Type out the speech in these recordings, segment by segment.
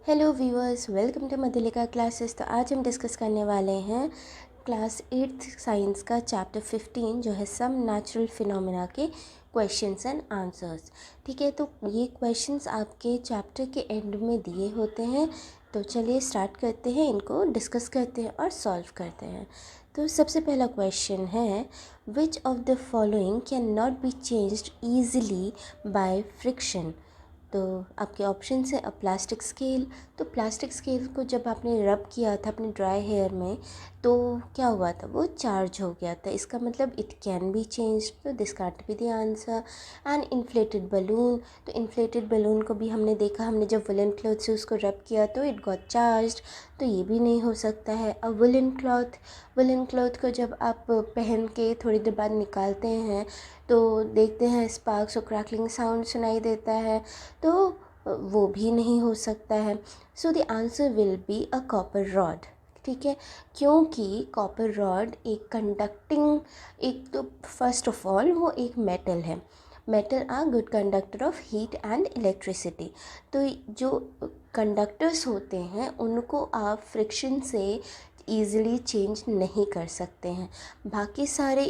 Hello viewers, welcome to Madhulika classes. तो आज हम डिस्कस करने वाले हैं क्लास 8th साइंस का चैप्टर 15 जो है सम नेचुरल फिनोमेना के क्वेश्चंस एंड आंसर्स। ठीक है, तो ये क्वेश्चंस आपके चैप्टर के एंड में दिए होते हैं। तो चलिए स्टार्ट करते हैं, इनको डिस्कस करते हैं और सॉल्व करते हैं। तो सबसे पहला क्वेश्चन है, which of the following can not be changed easily by friction. तो आपके ऑप्शन है अ प्लास्टिक स्केल। तो प्लास्टिक स्केल को जब आपने रब किया था अपने ड्राई हेयर में तो क्या हुआ था, वो चार्ज हो गया था। इसका मतलब इट कैन बी चेंज, तो this can't be the answer. And inflated balloon, तो इन्फ्लेटेड बलून को भी हमने देखा, हमने जब वुलन क्लॉथ से उसको रब किया तो इट गॉट चार्ज, तो ये भी नहीं हो सकता है। अब वुलन क्लॉथ को जब आप पहन के थोड़ी देर बाद निकालते हैं तो देखते हैं स्पार्क्स और क्रैकलिंग साउंड सुनाई देता है, तो वो भी नहीं हो सकता है। So the answer will be a copper rod. ठीक है, क्योंकि कॉपर रॉड एक कंडक्टिंग, एक तो फर्स्ट ऑफ ऑल वो एक मेटल है। Metal are good conductor of heat and electricity. तो जो कंडक्टर्स होते हैं उनको आप फ्रिक्शन से ईज़िली चेंज नहीं कर सकते हैं। बाकी सारे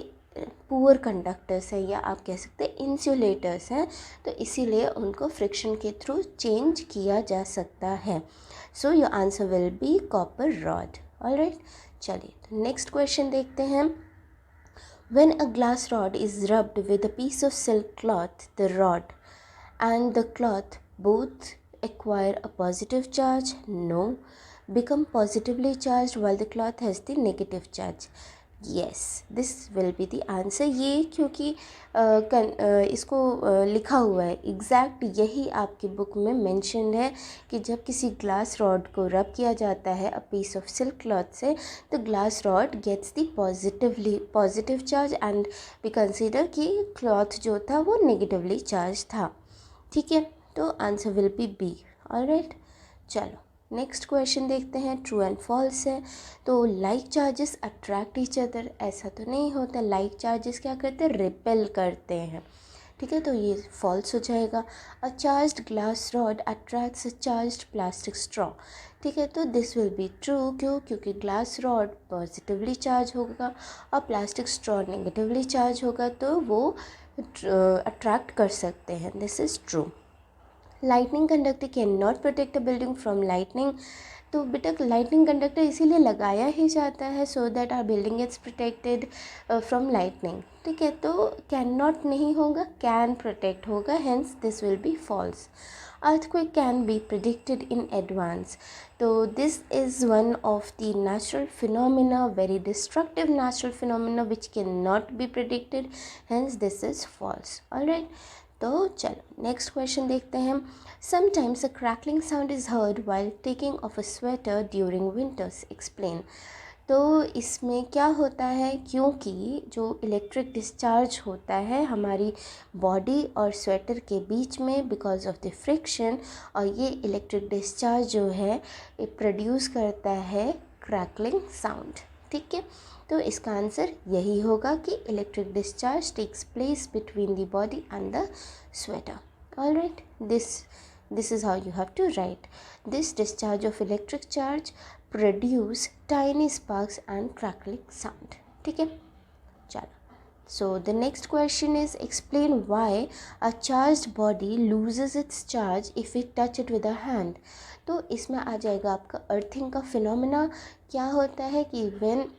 पुअर कंडक्टर्स हैं, या आप कह सकते हैं इंसुलेटर्स हैं, तो इसीलिए उनको फ्रिक्शन के थ्रू चेंज किया जा सकता है। So your answer will B copper rod. Alright, चलिए नेक्स्ट क्वेश्चन देखते हैं। When a glass rod is rubbed with a piece of silk cloth, the rod and the cloth both acquire a positive charge? No. Become positively charged while the cloth has the negative charge? Yes, this will be the answer। ये क्योंकि इसको लिखा हुआ है, exact यही आपकी book में mentioned है कि जब किसी ग्लास रॉड को रब किया जाता है a piece of silk cloth से, तो glass rod gets the positive charge and we consider कि क्लॉथ जो था वो नेगेटिवली चार्ज था। ठीक है, तो answer will be B. Alright, चलो नेक्स्ट क्वेश्चन देखते हैं, ट्रू एंड फॉल्स है। तो like charges attract each other, ऐसा तो नहीं होता। लाइक चार्जेस क्या करते हैं, रिपेल करते हैं। ठीक है, तो ये फॉल्स हो जाएगा। अ चार्ज्ड ग्लास रॉड अट्रैक्ट्स अ चार्ज्ड प्लास्टिक स्ट्रॉ। ठीक है, तो दिस विल बी ट्रू। क्यों? क्योंकि ग्लास रॉड पॉजिटिवली चार्ज होगा और प्लास्टिक स्ट्रॉ नेगेटिवली चार्ज होगा, तो वो अट्रैक्ट कर सकते हैं। This is true. Lightning conductor can not protect a building from lightning. तो बेटा लाइटनिंग कंडक्टर इसीलिए लगाया ही जाता है so that our building its protected from lightning. ठीक है, तो कैन नॉट नहीं होगा, कैन प्रोटेक्ट होगा, hence this will be false. earthquake can be predicted in advance. So this is one of the natural phenomena, very destructive natural phenomena which cannot be predicted, hence this is false. All right, तो चलो next question देखते हैं। Sometimes a crackling sound is heard while taking of a sweater during winters, explain. तो इसमें क्या होता है, क्योंकि जो इलेक्ट्रिक डिस्चार्ज होता है हमारी बॉडी और स्वेटर के बीच में बिकॉज ऑफ द फ्रिक्शन, और ये इलेक्ट्रिक डिस्चार्ज जो है ये प्रोड्यूस करता है क्रैकलिंग साउंड। ठीक है, तो इसका आंसर यही होगा कि electric discharge takes place between the body and the sweater. All right, this is how you have to write. This discharge of electric charge produce tiny sparks and crackling sound. ठीक है, चलो। So the next question is, explain why a charged body loses its charge if we touch it with a hand. तो इसमें आ जाएगा आपका earthing का phenomena. क्या होता है कि when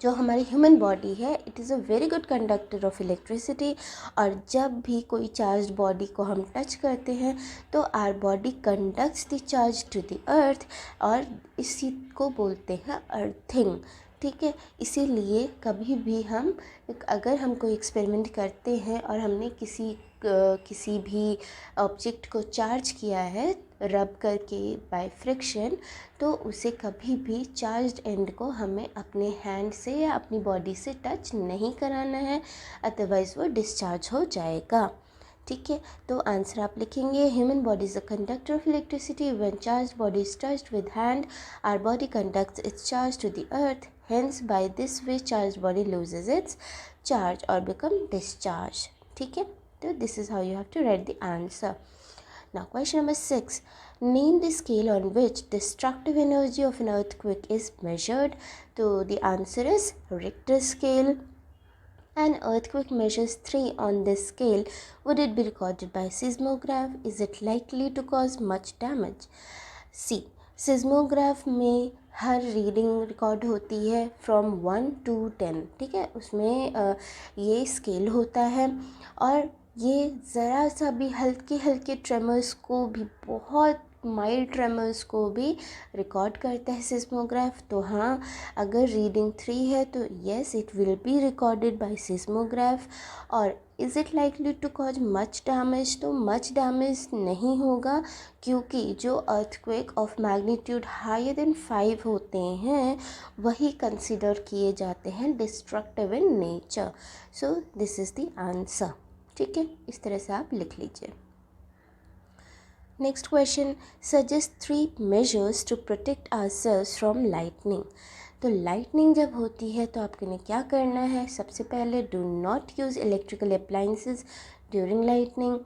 जो हमारी ह्यूमन बॉडी है it is a very good conductor of electricity, और जब भी कोई चार्ज बॉडी को हम टच करते हैं तो our body conducts the charge to the earth, और इसी को बोलते हैं अर्थिंग। ठीक है, इसीलिए कभी भी हम अगर हम कोई एक्सपेरिमेंट करते हैं और हमने किसी भी ऑब्जेक्ट को चार्ज किया है रब करके बाय फ्रिक्शन, तो उसे कभी भी चार्ज्ड एंड को हमें अपने हैंड से या अपनी बॉडी से टच नहीं कराना है, अदरवाइज़ वो डिस्चार्ज हो जाएगा। ठीक है, तो आंसर आप लिखेंगे, human body is a conductor of electricity, when charge body is touched with hand our body conducts its charge to the earth, hence by this way charge body loses its charge और become discharge. ठीक है, तो this is how you have to write the answer. Now question number 6. Name the scale on which destructive energy of an earthquake is measured. So the answer is Richter scale. An earthquake measures 3 on this scale. Would it be recorded by seismograph? Is it likely to cause much damage? C. Seismograph में हर reading record होती है from 1 to 10, ठीक है, उसमें ये scale होता है और ये ज़रा सा भी हल्के हल्के ट्रेमर्स को भी, बहुत माइल्ड ट्रेमर्स को भी रिकॉर्ड करता है सिस्मोग्राफ। तो हाँ, अगर रीडिंग 3 है तो yes, it will be recorded by seismograph. और is it likely to cause much damage? तो मच डैमेज नहीं होगा, क्योंकि जो earthquake of magnitude higher than 5 होते हैं वही कंसिडर किए जाते हैं destructive in nature. So this is the answer, ठीक है, इस तरह से आप लिख लीजिए। Next question, suggest 3 measures to protect ourselves from lightning. तो लाइटनिंग जब होती है तो आपको ने क्या करना है? सबसे पहले, do not use electrical appliances during lightning,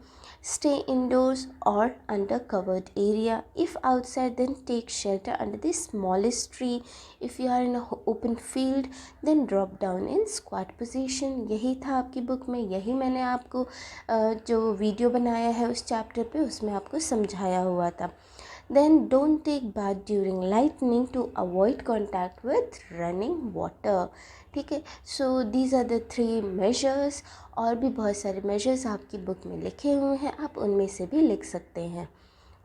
stay indoors और under covered area, if outside then take shelter under the smallest tree, if you are in a open field then drop down in squat position. यही था आपकी book में, यही मैंने आपको जो video बनाया है उस चैप्टर पे उसमें आपको समझाया हुआ था। Then don't take bath during lightning to avoid contact with running water, ठीक है। So these are the 3 measures. और भी बहुत सारे मेजर्स आपकी बुक में लिखे हुए हैं, आप उनमें से भी लिख सकते हैं।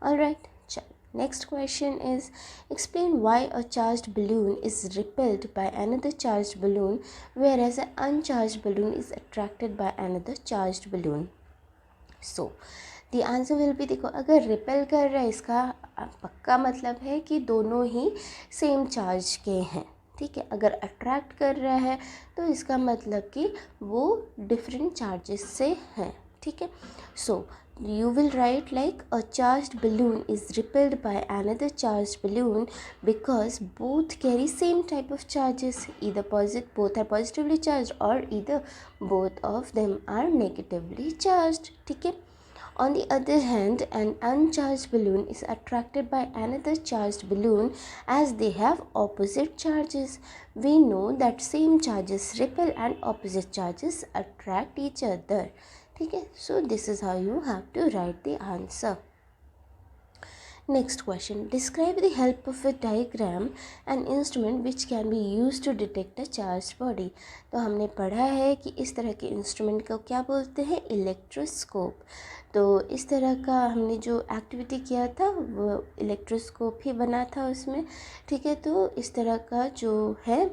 ऑलराइट, चलो next question is, explain why a charged balloon is repelled by another charged balloon whereas an uncharged balloon is attracted by another charged balloon. So the answer will B, देखो, अगर रिपेल कर रहा है इसका पक्का मतलब है कि दोनों ही सेम चार्ज के हैं, ठीक है। अगर अट्रैक्ट कर रहा है तो इसका मतलब कि वो डिफरेंट चार्जेस से हैं, ठीक है। सो you will write like a charged balloon is repelled by another charged balloon because both carry same type of charges, either both are positively charged or either both of them are negatively charged, ठीक है। On the other hand, an uncharged balloon is attracted by another charged balloon as they have opposite charges. We know that same charges repel and opposite charges attract each other, ठीक है। So this is how you have to write the answer. Next question, describe the help of a diagram an instrument which can be used to detect a charged body. तो हमने पढ़ा है कि इस तरह के इंस्ट्रूमेंट को क्या बोलते हैं? इलेक्ट्रोस्कोप। तो इस तरह का हमने जो एक्टिविटी किया था वो इलेक्ट्रोस्कोप ही बना था उसमें, ठीक है। तो इस तरह का जो है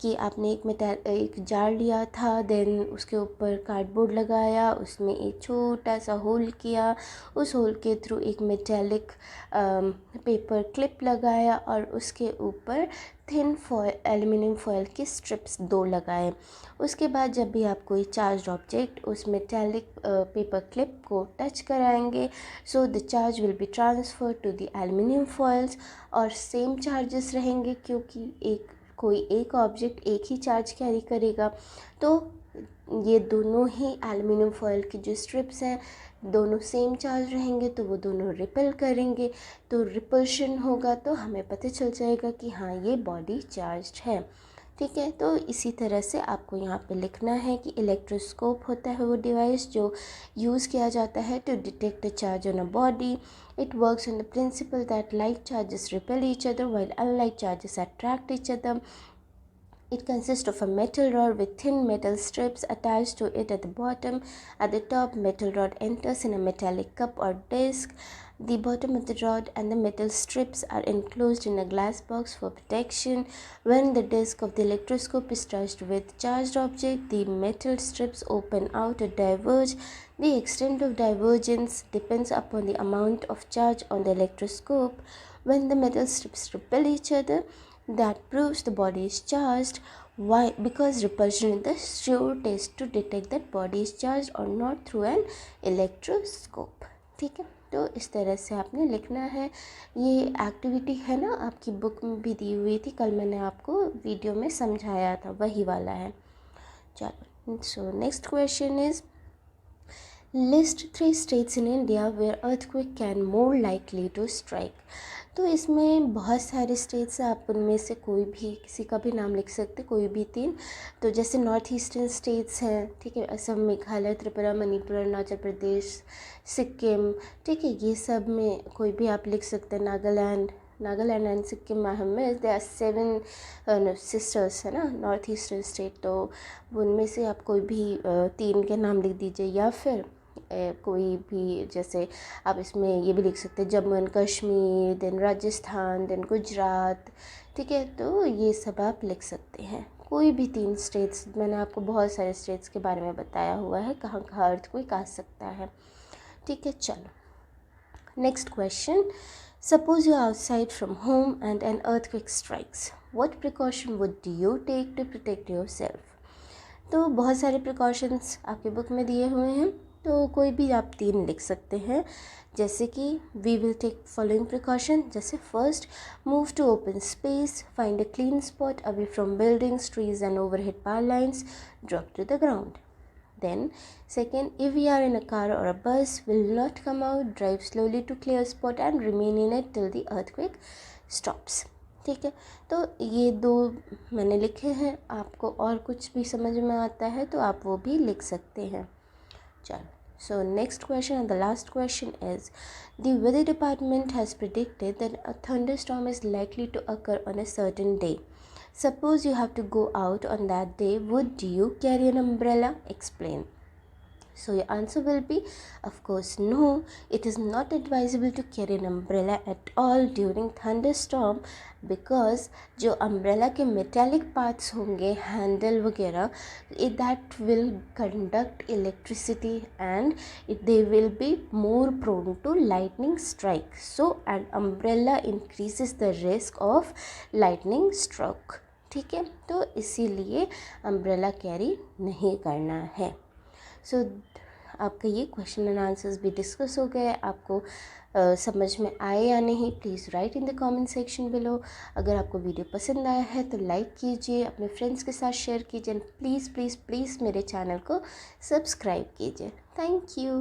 कि आपने एक जार लिया था, देन उसके ऊपर कार्डबोर्ड लगाया, उसमें एक छोटा सा होल किया, उस होल के थ्रू एक मेटेलिक पेपर क्लिप लगाया और उसके ऊपर थिन फॉयल, एल्युमिनियम फॉयल की स्ट्रिप्स 2 लगाए। उसके बाद जब भी आप कोई चार्ज ऑब्जेक्ट उस मेटेलिक पेपर क्लिप को टच कराएंगे, so the charge will be transfer to the aluminium foils और सेम चार्जेस रहेंगे, क्योंकि कोई एक ऑब्जेक्ट एक ही चार्ज कैरी करेगा। तो ये दोनों ही एल्युमिनियम फॉयल की जो स्ट्रिप्स हैं दोनों सेम चार्ज रहेंगे, तो वो दोनों रिपेल करेंगे, तो रिपल्शन होगा, तो हमें पता चल जाएगा कि हाँ ये बॉडी चार्ज्ड है, ठीक है। तो इसी तरह से आपको यहाँ पे लिखना है कि इलेक्ट्रोस्कोप होता है वो डिवाइस जो यूज़ किया जाता है to detect a charge on a body. It works on the principle that like charges repel each other while unlike charges attract each other. It consists of a metal rod with thin metal strips attached to it at the bottom. At the top, metal rod enters in a metallic cup or disc. The bottom of the rod and the metal strips are enclosed in a glass box for protection. When the disc of the electroscope is touched with charged object, the metal strips open out or diverge. The extent of divergence depends upon the amount of charge on the electroscope. When the metal strips repel each other, that proves the body is charged. Why? Because repulsion is the sure test to detect that body is charged or not through an electroscope. ठीक है, तो इस तरह से आपने लिखना है. ये एक्टिविटी है ना आपकी बुक में भी दी हुई थी, कल मैंने आपको वीडियो में समझाया था, वही वाला है. चलो, so next question is list 3 states in India where earthquake can more likely to strike. तो इसमें बहुत सारे स्टेट्स हैं, आप उनमें से कोई भी किसी का भी नाम लिख सकते, कोई भी 3। तो जैसे नॉर्थ ईस्टर्न स्टेट्स हैं, ठीक है, असम, मेघालय, त्रिपुरा, मणिपुर, अरुणाचल प्रदेश, सिक्किम, ठीक है, ये सब में कोई भी आप लिख सकते हैं। नागालैंड एंड सिक्किम में दे आर 7 सिस्टर्स है ना, नॉर्थ ईस्टर्न स्टेट। तो उनमें से आप कोई भी 3 के नाम लिख दीजिए, या फिर कोई भी, जैसे आप इसमें ये भी लिख सकते हैं Jammu and Kashmir, then Rajasthan, then Gujarat, ठीक है। तो ये सब आप लिख सकते हैं, कोई भी 3 स्टेट्स। मैंने आपको बहुत सारे स्टेट्स के बारे में बताया हुआ है कहाँ कहाँ अर्थक्वेक आ सकता है, ठीक है। चलो next question, suppose you outside from home and an earthquake strikes, what precaution would you take to protect yourself. तो बहुत सारे प्रिकॉशंस आपके बुक में दिए हुए हैं, तो कोई भी आप 3 लिख सकते हैं। जैसे कि we will take following precaution, जैसे first, move to open space, find a clean spot away from buildings, trees and overhead power lines, drop to the ground. Then second, if we are in a car or a bus, will not come out, drive slowly to clear spot and remain in it till the earthquake stops। ठीक है, तो ये 2 मैंने लिखे हैं। आपको और कुछ भी समझ में आता है तो आप वो भी लिख सकते हैं। चलो, so next question and the last question is, the weather department has predicted that a thunderstorm is likely to occur on a certain day. Suppose you have to go out on that day, would you carry an umbrella? Explain. So your answer will be, of course, no, it is not advisable to carry an umbrella at all during thunderstorm, because जो umbrella के metallic parts होंगे, handle वगैरह, that will conduct electricity and they will be more prone to lightning strike. So an umbrella increases the risk of lightning stroke, ठीक है। तो इसीलिए umbrella carry नहीं करना है। सो आपका ये क्वेश्चन एंड आंसर्स भी डिस्कस हो गए। आपको समझ में आए या नहीं, please write in the comment section below. अगर आपको वीडियो पसंद आया है तो लाइक कीजिए, अपने फ्रेंड्स के साथ शेयर कीजिए, प्लीज़ प्लीज़ प्लीज़ मेरे चैनल को सब्सक्राइब कीजिए। Thank you.